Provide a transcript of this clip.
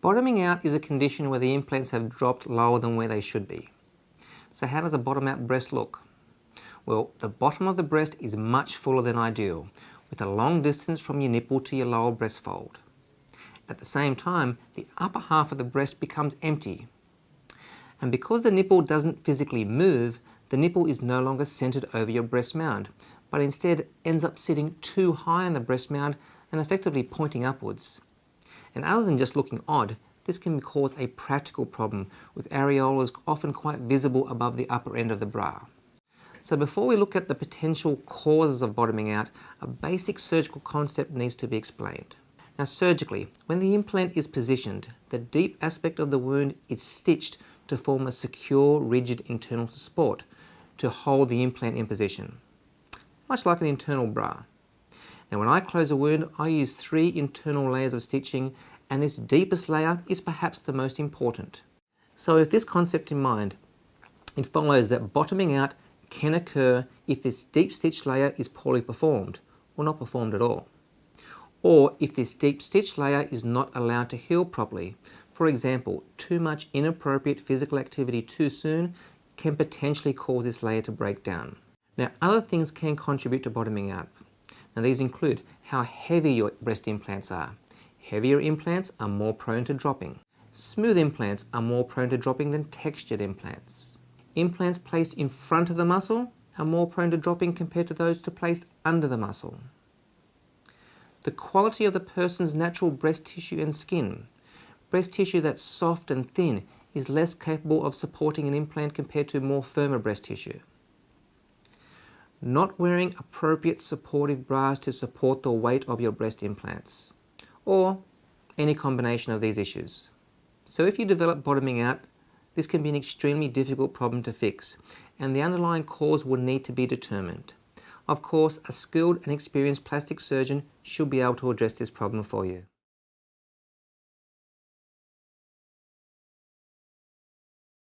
Bottoming out is a condition where the implants have dropped lower than where they should be. So how does a bottom out breast look? Well, the bottom of the breast is much fuller than ideal, with a long distance from your nipple to your lower breast fold. At the same time, the upper half of the breast becomes empty. And because the nipple doesn't physically move, the nipple is no longer centered over your breast mound, but instead ends up sitting too high on the breast mound and effectively pointing upwards. And other than just looking odd, this can cause a practical problem, with areolas often quite visible above the upper end of the bra. So before we look at the potential causes of bottoming out, a basic surgical concept needs to be explained. Now surgically, when the implant is positioned, the deep aspect of the wound is stitched to form a secure, rigid internal support to hold the implant in position, much like an internal bra. Now when I close a wound, I use 3 internal layers of stitching, and this deepest layer is perhaps the most important. So with this concept in mind, it follows that bottoming out can occur if this deep stitch layer is poorly performed, or not performed at all. Or if this deep stitch layer is not allowed to heal properly. For example, too much inappropriate physical activity too soon can potentially cause this layer to break down. Now other things can contribute to bottoming out. Now these include how heavy your breast implants are. Heavier implants are more prone to dropping. Smooth implants are more prone to dropping than textured implants. Implants placed in front of the muscle are more prone to dropping compared to those placed under the muscle. The quality of the person's natural breast tissue and skin. Breast tissue that's soft and thin is less capable of supporting an implant compared to more firmer breast tissue. Not wearing appropriate supportive bras to support the weight of your breast implants, or any combination of these issues. So if you develop bottoming out, this can be an extremely difficult problem to fix, and the underlying cause will need to be determined. Of course, a skilled and experienced plastic surgeon should be able to address this problem for you.